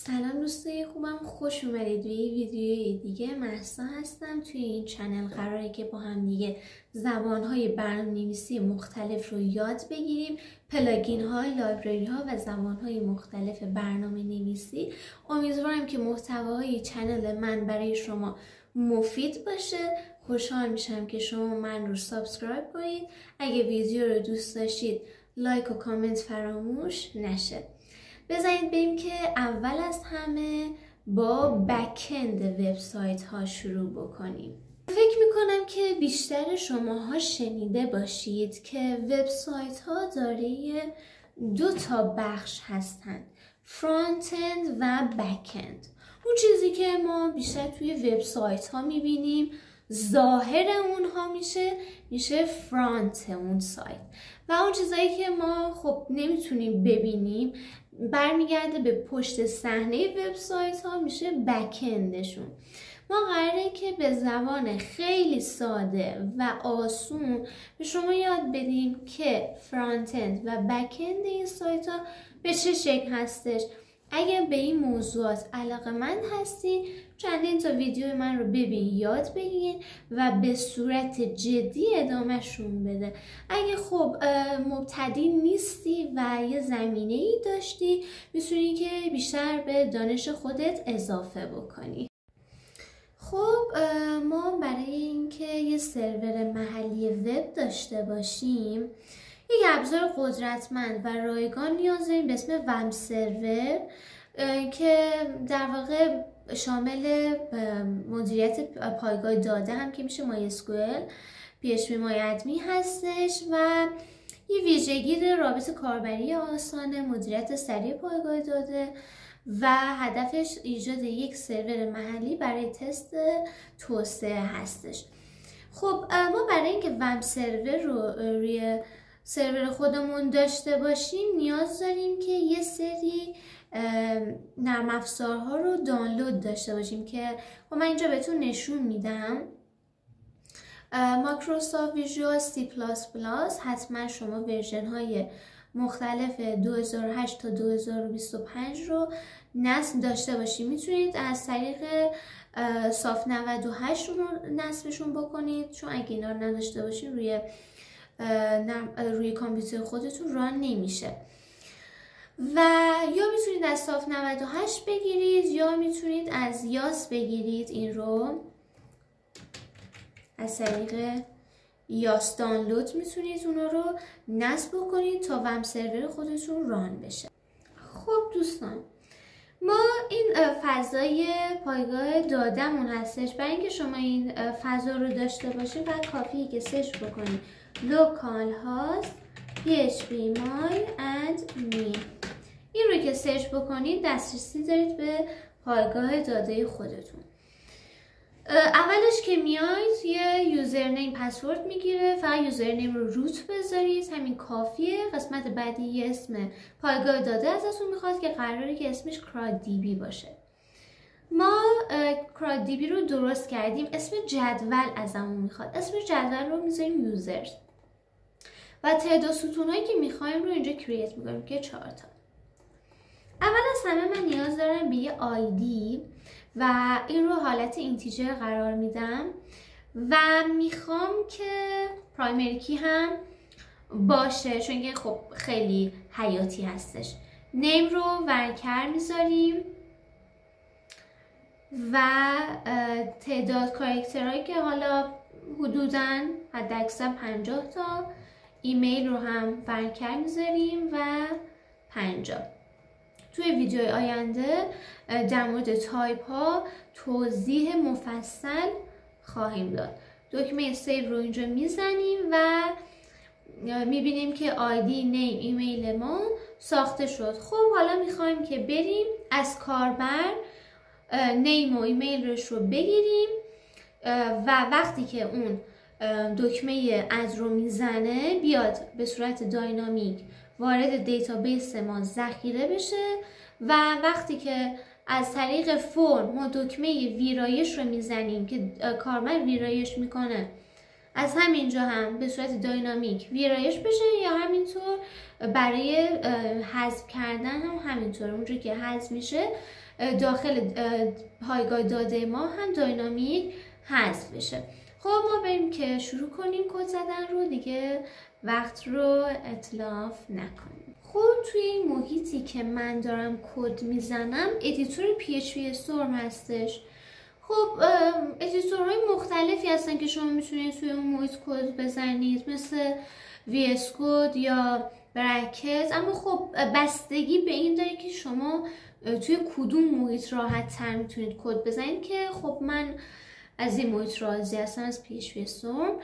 سلام دوستای خوبم، خوش اومدید به یه ویدیوی دیگه. مهسا هستم. توی این چنل قراره که با هم دیگه زبانهای برنامه‌نویسی مختلف رو یاد بگیریم، پلاگین ها، لایبرری ها و زبانهای مختلف برنامه‌نویسی. امیدوارم که محتوای چنل من برای شما مفید باشه. خوشحال میشم که شما من رو سابسکرایب کنید. اگه ویدیو رو دوست داشتید لایک و کامنت فراموش نشه. بذارید بریم که اول از همه با بک‌اند وبسایت ها شروع بکنیم. فکر میکنم که بیشتر شماها شنیده باشید که وبسایت ها دارای دو تا بخش هستند، فرانت اند و بک اند. اون چیزی که ما بیشتر توی وبسایت ها میبینیم ظاهر اونها میشه فرانت اون سایت و اون چیزایی که ما خب نمیتونیم ببینیم برمیگرده به پشت صحنه وبسایت ها، میشه بک اندشون. ما قراره که به زبان خیلی ساده و آسون به شما یاد بدیم که فرانت اند و بک اند این سایت ها به چه شکل هستش. اگر به این موضوعات علاقه‌مند هستین چندین تا ویدیو من رو ببین، یاد بگیرین و به صورت جدی ادامهشون بده. اگه خب مبتدی نیستی و یه زمینه ای داشتی میتونی که بیشتر به دانش خودت اضافه بکنی. خب ما برای اینکه یه سرور محلی وب داشته باشیم یک ابزار قدرتمند و رایگان نیاز داریم به اسم وب سرور که در واقع شامل مدیریت پایگاه داده هم که میشه MySQL، PHP MyAdmin هستش و یه ویژگی رابط کاربری آسانه، مدیریت سریع پایگاه داده و هدفش ایجاد یک سرور محلی برای تست توسعه هستش. خب ما برای اینکه وب سرور رو روی سرور خودمون داشته باشیم نیاز داریم که یه سری نرم افزارها رو دانلود داشته باشیم که خب من اینجا بهتون نشون میدم. مایکروسافت ویژوال C++، حتما شما ورژن های مختلف 2008 تا 2025 رو نصب داشته باشید. میتونید از طریق صاف 98 رو نصبشون بکنید، چون اگه اینا رو نداشته باشید روی کامپیوتر خودتون ران نمیشه. و یا میتونید از صاف 98 بگیرید یا میتونید از یاس بگیرید. این رو از طریق یاس دانلود میتونید اونا رو نصب بکنید تا وب سرور خودتون ران بشه. خب دوستان، ما این فضای پایگاه دادمون هستش. برای اینکه شما این فضا رو داشته باشید بعد کافیه که سرچ بکنید localhost php myadmin. این رو که سرچ بکنید دسترسی دارید به پایگاه داده خودتون. اولش که میایید یه یوزرنیم پسورد میگیره، فقط یوزرنیم رو روت بذارید، همین کافیه. قسمت بعدی یه اسم پایگاه داده ازتون میخواد که قراره که اسمش CrudDB باشه. ما CrudDB رو درست کردیم، اسم جدول ازمون میخواد. اسم جدول رو میذاریم یوزرز و تعداد ستونهایی که میخوایم رو اینجا کرییت میکنیم که 4 تا. اول از همه من نیاز دارم به یه آیدی و این رو حالت اینتیجر قرار میدم و میخوام که پرایمری کی هم باشه چون که خب خیلی حیاتی هستش. نیم رو ورکر میذاریم و تعداد کاراکترهایی که حالا حدوداً حداکثر 50 تا. ایمیل رو هم ورکر میذاریم و 50. توی ویدیوی آینده در مورد تایپ ها توضیح مفصل خواهیم داد. دکمه سیو رو اینجا میزنیم و میبینیم که آیدی، نیم، ایمیل ما ساخته شد. خب حالا میخوایم که بریم از کاربر نیم و ایمیلش رو بگیریم و وقتی که اون دکمه اد رو میزنه بیاد به صورت داینامیک وارد دیتابیس ما ذخیره بشه و وقتی که از طریق فرم ما دکمه ویرایش رو میزنیم که کاربر ویرایش میکنه از همینجا هم به صورت داینامیک ویرایش بشه یا همینطور برای حذف کردن هم همینطور اونجوری که حذف میشه داخل پایگاه داده ما هم داینامیک حذف بشه. خب ما بریم که شروع کنیم کد زدن رو، دیگه وقت رو اتلاف نکنیم. خب توی این محیطی که من دارم کد میزنم ادیتور PHP Storm هستش. خب ادیتورهای مختلفی هستن که شما میتونید توی اون محیط کد بزنید، مثل VS Code یا برکت، اما خب بستگی به این داره که شما توی کدوم محیط راحت تر میتونید کد بزنید، که خب من از این محیط راضی هستم، از PHP Storm.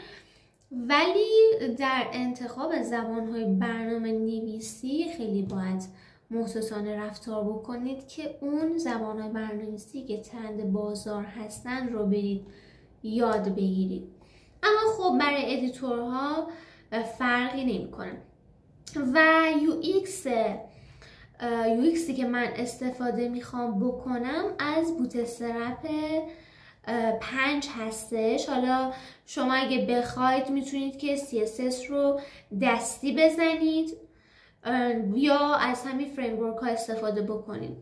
ولی در انتخاب زبانهای برنامه نویسی خیلی باید محتاطانه رفتار بکنید که اون زبانهای برنامه‌نویسی که ترند بازار هستن رو برید یاد بگیرید. اما خب برای ادیتورها فرقی نمی‌کنه. و UXی که من استفاده میخوام بکنم از بوتسترپ 5 هستش. حالا شما اگه بخواید میتونید که CSS رو دستی بزنید یا از همین فریمورک ها استفاده بکنید.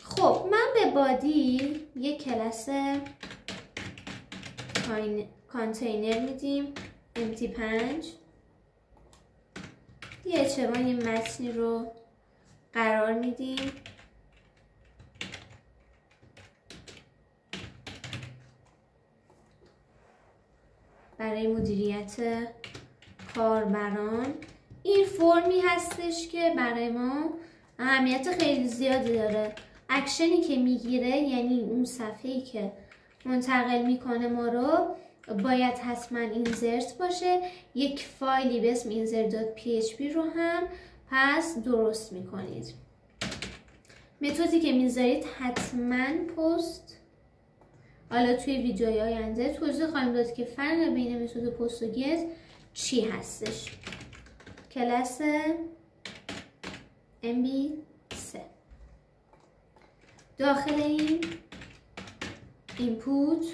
خب من به بادی یک کلاس کانتینر میدیم empty5، یه اچوان یه متنی رو قرار میدیم. برای مدیریت کاربران این فرمی هستش که برای ما اهمیت خیلی زیادی داره. اکشنی که میگیره، یعنی اون صفحه‌ای که منتقل میکنه ما رو، باید حتما اینزرت باشه. یک فایلی به اسم insert.php رو هم پس درست میکنید. متدی که میذارید حتما پست. حالا توی ویدیوهای آینده توضیح خواهیم داد که فرق بین متد پست و گت چی هستش. کلاس MB3 داخل این اینپوت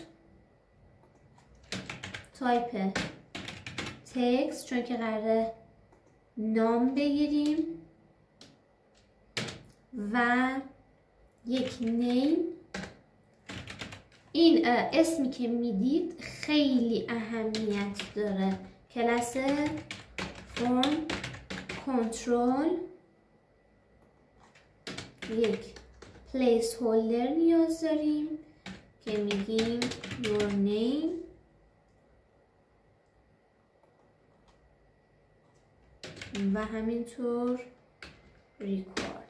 تایپ تکست، چون که قراره نام بگیریم، و یک نیم. این اسمی که میدید خیلی اهمیت داره. کلاس فرم کنترل یک پلیس هولدر نیاز داریم که میگیم your name و همینطور ریکورد.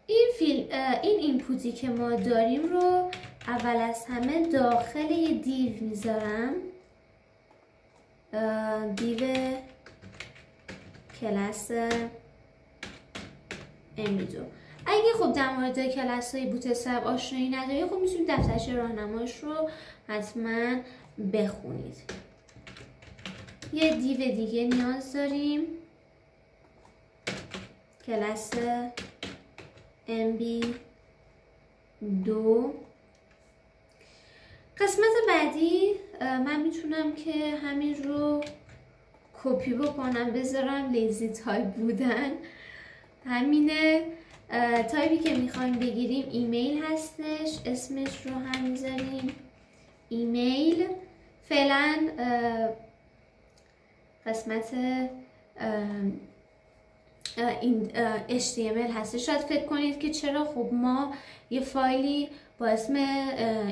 این اینپوتی که ما داریم رو اول از همه داخل یه دیو میذارم، دیو کلاس MB2. اگه خب در مورد کلاس های بوتسترپ آشنایی نداری، خب میتونید دفترچه راهنماییش رو حتما بخونید. یه دیو دیگه نیاز داریم، کلاس MB2. قسمت بعدی من میتونم که همین رو کپی بکنم بذارم، لیزی تایپ بودن همینه. تایپی که میخوایم بگیریم ایمیل هستش، اسمش رو هم میذاریم ایمیل. فعلا قسمت این HTML هستش. شاید فکر کنید که چرا خب ما یه فایلی با اسم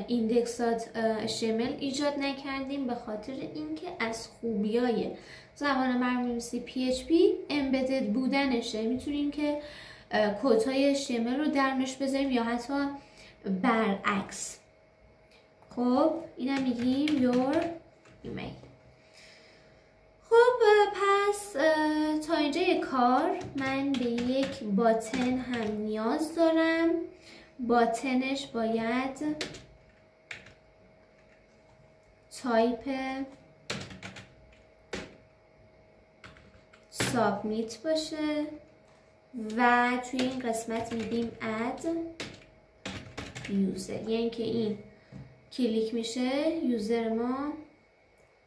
index.html ایجاد نکردیم. به خاطر اینکه از خوبیای زبان برنامه‌نویسی PHP embedded بودنشه. میتونیم که کدهای HTML رو درمش بذاریم یا حتی برعکس. خب اینم میگیم your email. خب پس تا اینجای کار من به یک باتن هم نیاز دارم. باتنش باید تایپ سابمیت باشه و توی این قسمت میدیم add user، یعنی که این کلیک میشه یوزر ما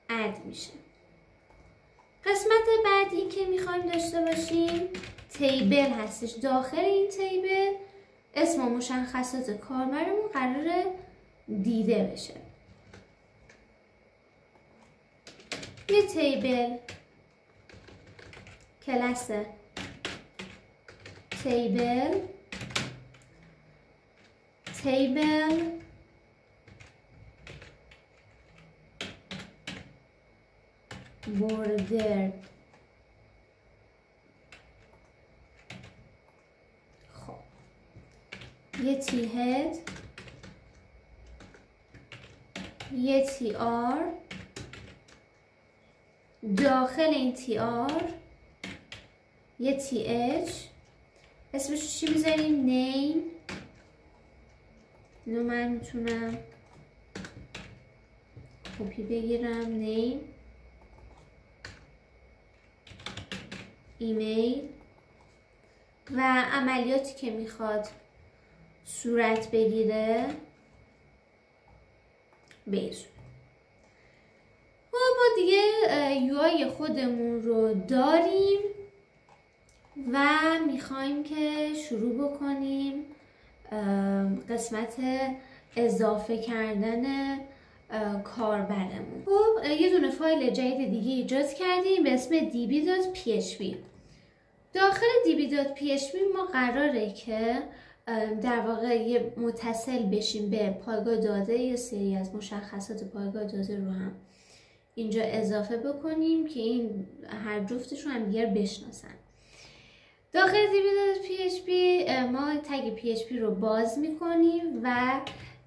اد میشه. قسمت بعدی که میخوایم داشته باشیم تیبل هستش. داخل این تیبل اسم و مشخصات کاربرمون قراره دیده بشه. یه تیبل کلاس تیبل بوردر. خب یه تی هد، یه تی آر، داخل این تی آر یه تی اچ، اسمش چی میذاریم؟ نیم. اینو من میتونم کپی بگیرم. نیم، ایمیل و عملیاتی که میخواد صورت بگیره بیش. خب ما دیگه یوآی خودمون رو داریم و میخوایم که شروع بکنیم قسمت اضافه کردن کاربرمون. خب یه دونه فایل جدید دیگه ایجاد کردیم به اسم db.php. داخل db.php ما قراره که در واقع یه متصل بشیم به پایگاه داده. یه سری از مشخصات پایگاه داده رو هم اینجا اضافه بکنیم که این هر جفتش رو هم دیگر بشناسن. داخل db.php ما تگ php رو باز میکنیم و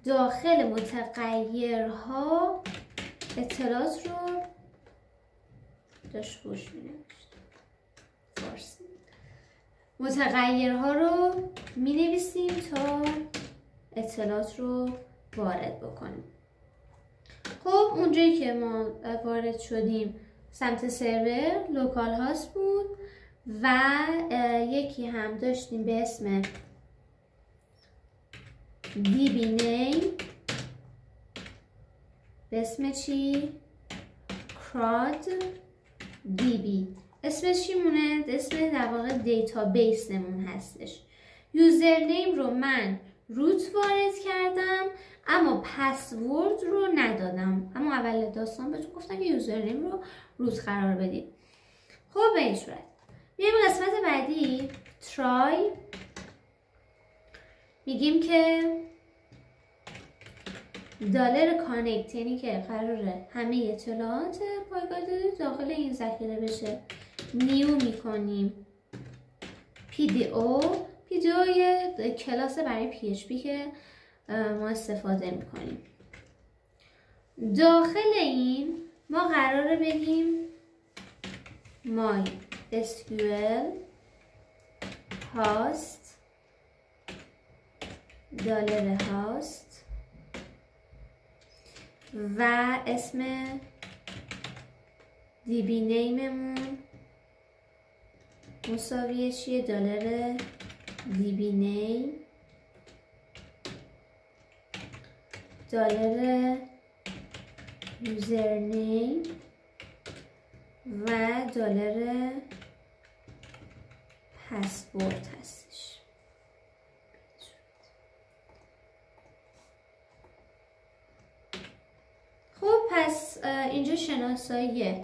داخل متغیرها اطلاعات رو داشت فارسی متغیرها رو می نویسیم تا اطلاعات رو وارد بکنیم. خب اونجایی که ما وارد شدیم سمت سرور لوکال هاست بود و یکی هم داشتیم به اسم db name به اسم چی؟ crud db. اسمش چی مونه؟ اسم در واقع دیتابیسمون هستش. یوزر نیم رو من روت وارد کردم اما پسورد رو ندادم. اما اول داستان بهتون گفتم که یوزر نیم رو روت قرار بدید. خب به این صورت میایم قسمت بعدی ترای. میگیم که دلار کانکت یعنی که قراره همه اطلاعات پایگاه داخل این ذخیره بشه. نیو میکنیم PDO یه کلاس برای PHP که ما استفاده میکنیم. داخل این ما قراره بگیم MySQL host $host و اسم db نیممون مساویه چیه؟ $db name $username و پسورد هستش. خب پس اینجا شناسایی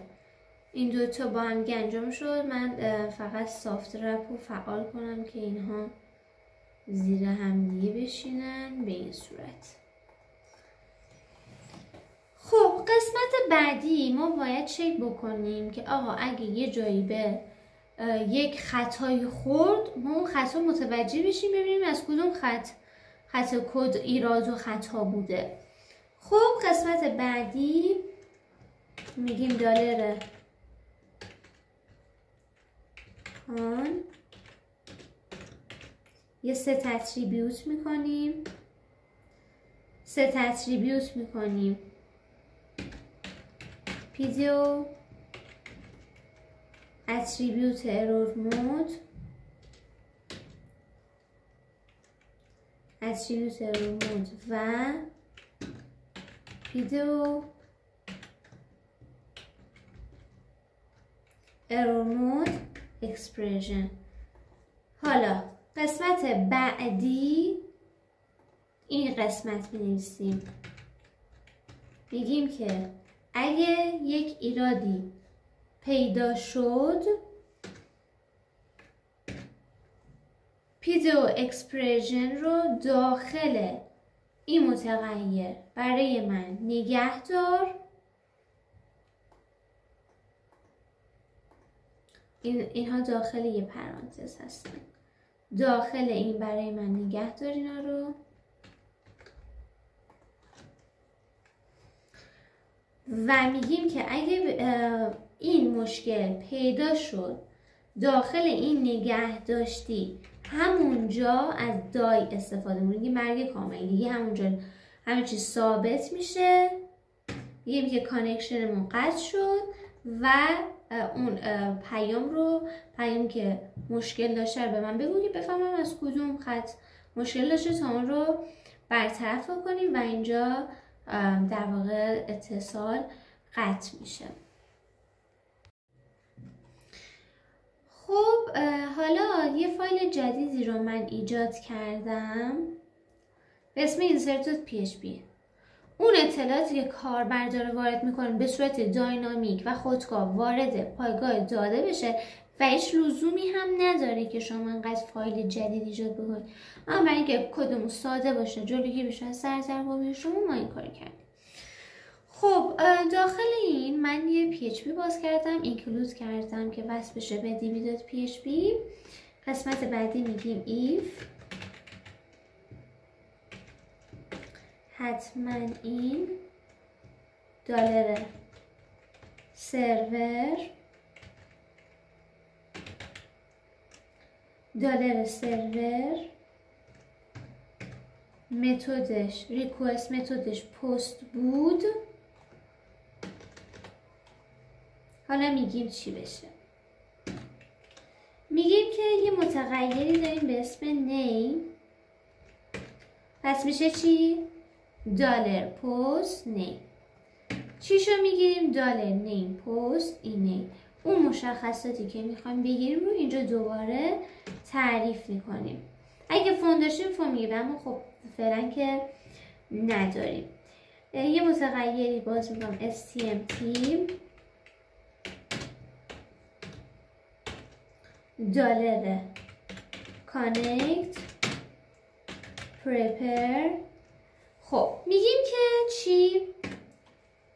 این دوتا با هم انجام شد. من فقط سافت رپ رو فعال کنم که اینها زیر هم دیگه بشینن به این صورت. خب قسمت بعدی ما باید چک بکنیم که آقا اگه یه جایی به یک خطایی خورد ما اون خطا متوجه بشیم، ببینیم از کدوم خط کد ایراد و خطا بوده. خب قسمت بعدی میگیم دلار یه ست اتریبیوت میکنیم پیدیو اتریبیوت ارور مود و ویدیو error mode expression. حالا قسمت بعدی این قسمت می‌نویسیم، میگیم که اگه یک ایرادی پیدا شد ویدیو اکسپرشن رو داخل این متغیر برای من نگه دار. اینها داخل یه پرانتز هستن. داخل این برای من نگه دار اینا رو. و میگیم که اگه این مشکل پیدا شد داخل این نگه داشتی، همونجا از دای استفاده می‌کنیم. مرگ کامل دیگه همونجا همه چیز ثابت میشه. میگیم که کانکشنمون قطع شد و اون پیام که مشکل داشته رو به من بگو که بفهمم از کدوم خط مشکل داشته تا اون رو برطرف کنیم و اینجا در واقع اتصال قطع میشه. خب حالا یه فایل جدیدی رو من ایجاد کردم به اسم insert.php. اون اطلاعاتی که کاربر داره وارد میکنه به صورت داینامیک و خودکار وارد پایگاه داده بشه و هیچ لزومی هم نداره که شما انقدر فایل جدید ایجاد بکنید. اما برای اینکه کدمون ساده باشه جلوگیری بشه از سرزربابی شما ما این کار کردیم. خب داخل این من یه PHP باز کردم، اینکلود کردم که وصل بشه به db.php. قسمت بعدی میگیم if حتما این $server متدش ریکوست متدش پست بود. حالا میگیم چی بشه. میگیم که یه متغیری داریم به اسم name، پس میشه چی؟ $post name. چیشو میگیریم؟ $name post name. اون مشخصاتی که میخوایم بگیریم رو اینجا دوباره تعریف میکنیم. اگه فون داشتیم فون میگیم، اما خب فعلا که نداریم. یه متغیری باز میکنم stmt $connect prepare. خب میگیم که چی؟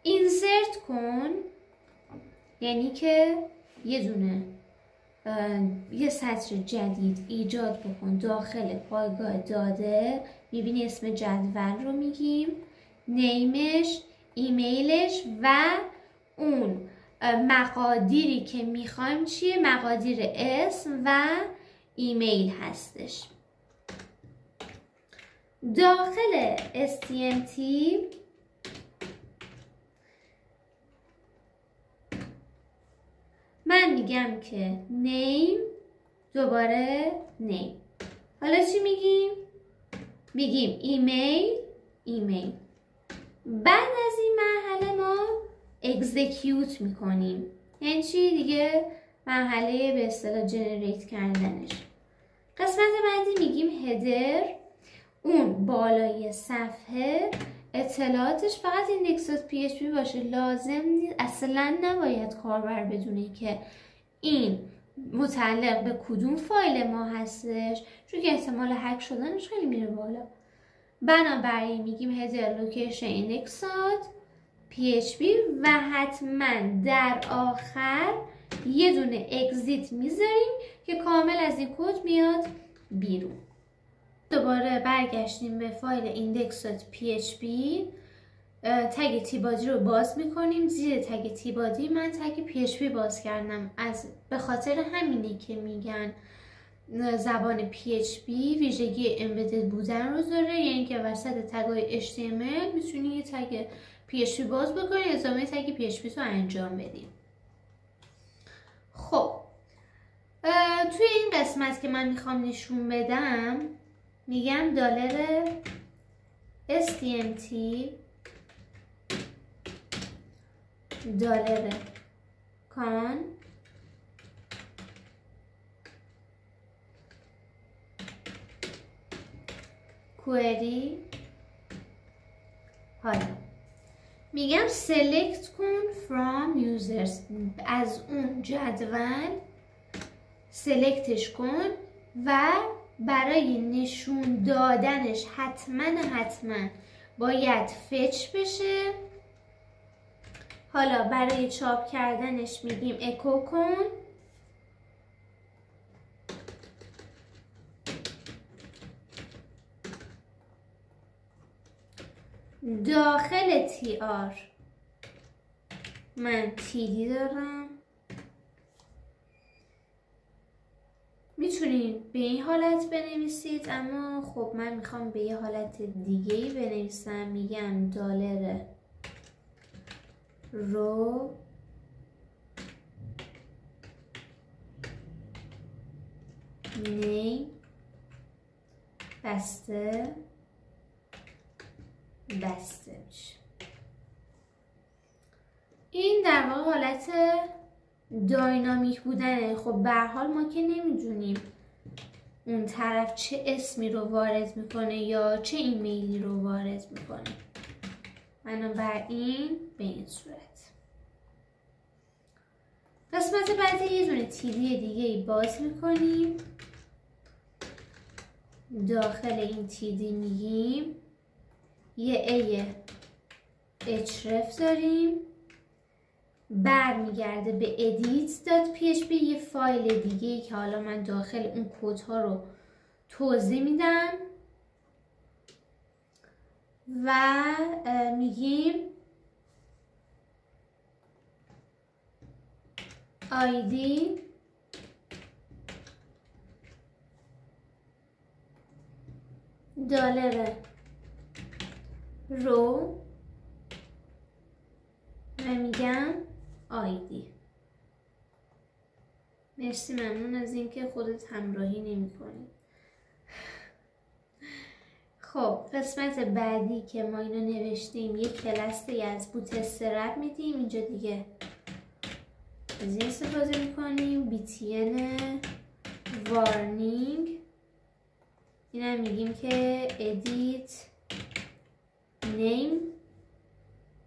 insert کن، یعنی که یه سطر جدید ایجاد بکن داخل پایگاه داده. میبینی اسم جدول رو میگیم، نیمش، ایمیلش و اون مقادیری که میخوایم چیه؟ مقادیر اسم و ایمیل هستش. داخل stmt من میگم که name دوباره name. حالا چی میگیم؟ میگیم ایمیل. بعد از این مرحله ما execute میکنیم. یعنی چی دیگه؟ مرحله به اصطلاح جنریت کردنش. قسمت بعدی میگیم header. اون بالای صفحه اطلاعاتش فقط index.php باشه. لازم نیست، اصلا نباید کاربر بدونه که این متعلق به کدوم فایل ما هستش، چون که احتمال هک شدنش خیلی میره بالا. بنابراین میگیم header location index.php و حتما در آخر یه دونه exit میذاریم که کامل از این کد میاد بیرون. دوباره برگشتیم به فایل index.php. تگ تیبادی رو باز میکنیم. زیر تگ تیبادی من تگ PHP باز کردم، به خاطر همینه که میگن زبان PHP ویژگی امبدد بودن رو داره، یعنی که وسط تگای HTML میتونی یه تگ PHP باز بکنی، ادامه تگ PHP تو انجام بدیم. خب توی این قسمت که من میخوام نشون بدم میگم $stmt دلار کان کوئری. حالا میگم select کن from users، از اون جدول سلکتش کن و برای نشون دادنش حتما باید فچ بشه. حالا برای چاپ کردنش میگیم اکو کن. داخل تی آر من تی دی دارم. میتونید به این حالت بنویسید، اما خب من میخوام به یه حالت دیگه ای بنویسم. میگم دلار رو نیم بسته میشه. این در واقع حالت داینامیک بودنه. خب به هر حال ما که نمیدونیم اون طرف چه اسمی رو وارد میکنه یا چه ایمیلی رو وارد میکنه. بنابراین به این صورت. قسمت بعدی یه دونه تیدی دیگه ای باز میکنیم. داخل این تیدی میگیم یه ای href داریم، برمیگرده به edit.php، یه فایل دیگه ای که حالا من داخل اون کدها رو توضیح میدم و میگیم id دلار رو و میگم آیدی. مرسی، ممنون از اینکه خودت همراهی نمی‌کنی. خب قسمت بعدی که ما اینو نوشتیم یه کلاستی از بوتسترپ میدیم. اینجا دیگه از این استفاده میکنیم. btn warning، اینم میگیم که edit name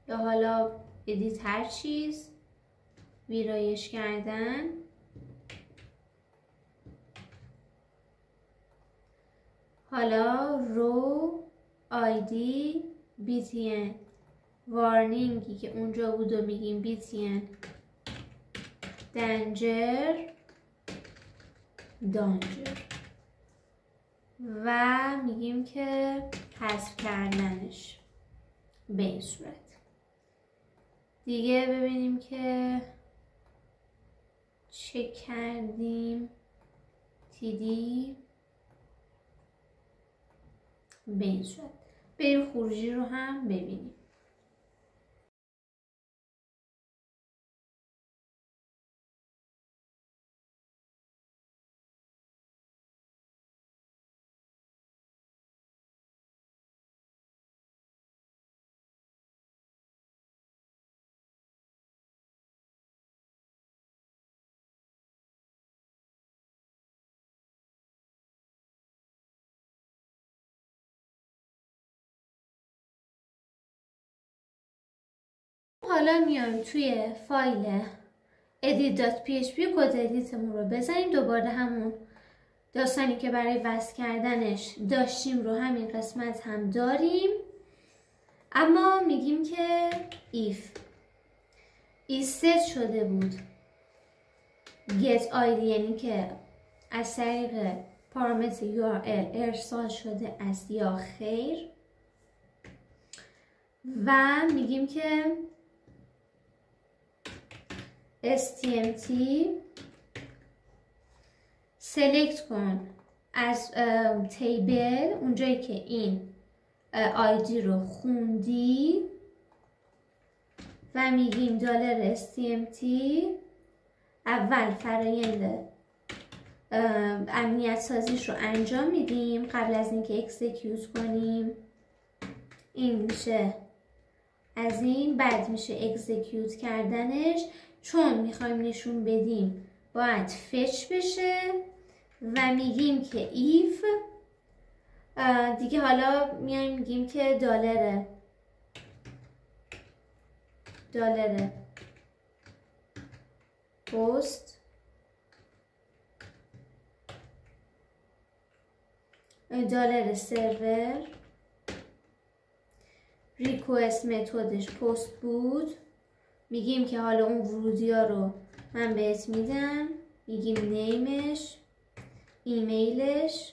یا حالا edit هر چیز، ویرایش کردن. حالا رو آیدی btn وارنینگی که اونجا بود و میگیم btn danger و میگیم که حذف کردنش. به این صورت دیگه ببینیم که چک کردیم. تیدی به این صورت. بریم خروجی رو هم ببینیم. حالا میایم توی فایل edit.php کد ادیتمون رو بزنیم. دوباره همون داستانی که برای وصل کردنش داشتیم رو همین قسمت هم داریم، اما میگیم که if set شده بود get id، یعنی که از طریق پارامتر url ارسال شده است یا خیر، و میگیم که stmt سلکت کن از تیبل اونجایی که این آیدی رو خوندی و میگیم دلار stmt اول فرایند امنیت سازیش رو انجام میدیم قبل از اینکه اکسکیوت کنیم. این میشه از این بد میشه اکزیکیوت کردنش، چون میخوایم نشون بدیم باید فچ بشه و میگیم که ایف دیگه حالا میایم میگیم که دلاره پست دلار سرور ریکوست متدش پست بود، میگیم که حالا اون ورودی ها رو من بهت میدم، میگیم نیمش، ایمیلش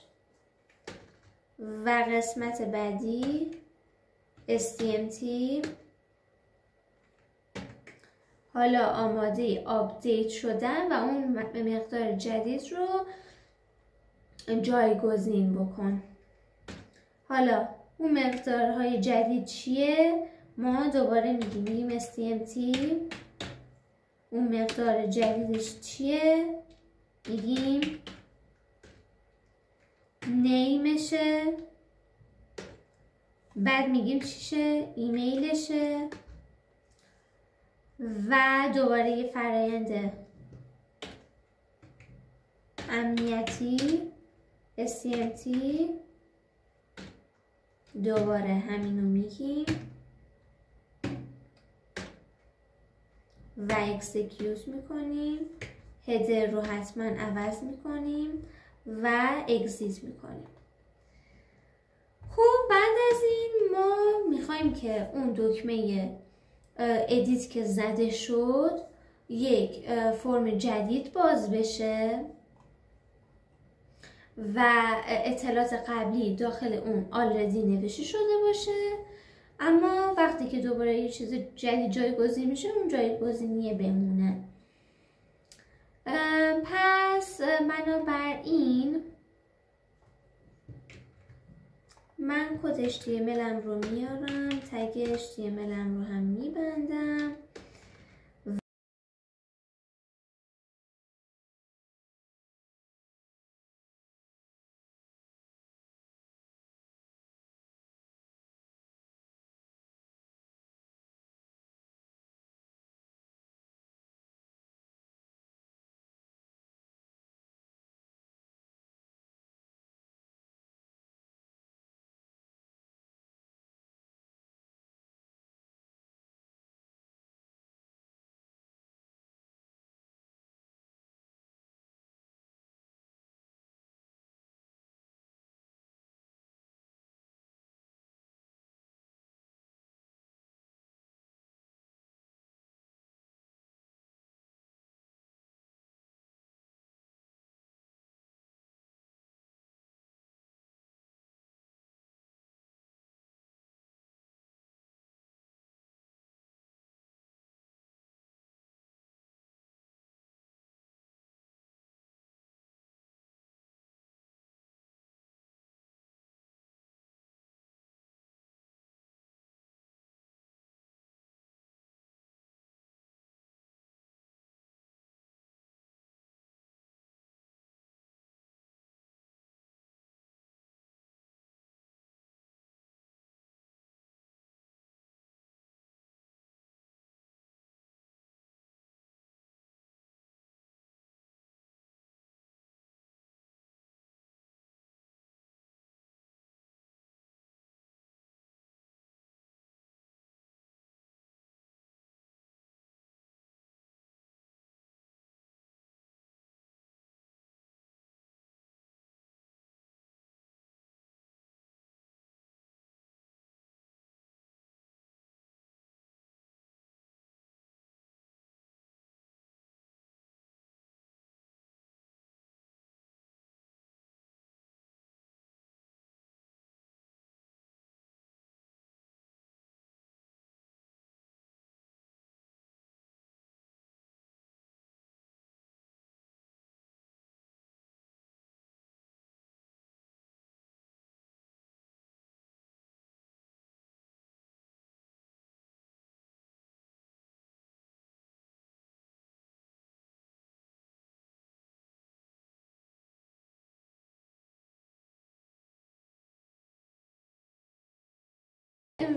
و قسمت بعدی STMT حالا آماده آپدیت شدن و اون مقدار جدید رو جایگزین بکن. حالا اون مقدارهای جدید چیه؟ ما دوباره میگیم STMT اون مقدار جدیدش چیه؟ میگیم نیمشه، بعد میگیم چیشه؟ ایمیلشه و دوباره یه فرآیند امنیتی STMT دوباره همینو میگیم و اکزیکیوت میکنیم، هدر رو حتما عوض میکنیم و اگزیت میکنیم. خب بعد از این ما میخوایم که اون دکمه ادیت که زده شد یک فرم جدید باز بشه و اطلاعات قبلی داخل اون آلردی نوشته شده باشه، اما وقتی که دوباره یه چیز جدید جایگزین میشه اون جایگزینیه بمونه. پس بنابراین من کد HTML رو میارم، تگ HTML رو هم میبندم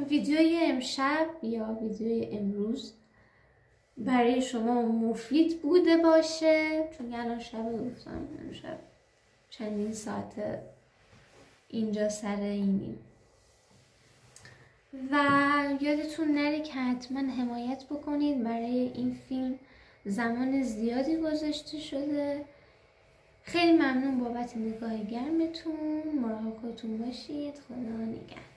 ویدیوی امشب یا ویدیوی امروز برای شما مفید بوده باشه، چون الان شب گفتم امشب چندین ساعت اینجا سر اینیم و یادتون نره که حتما حمایت بکنید. برای این فیلم زمان زیادی گذاشته شده. خیلی ممنون بابت نگاه گرمتون. مراقب خودتون باشید. خدا نگهدار.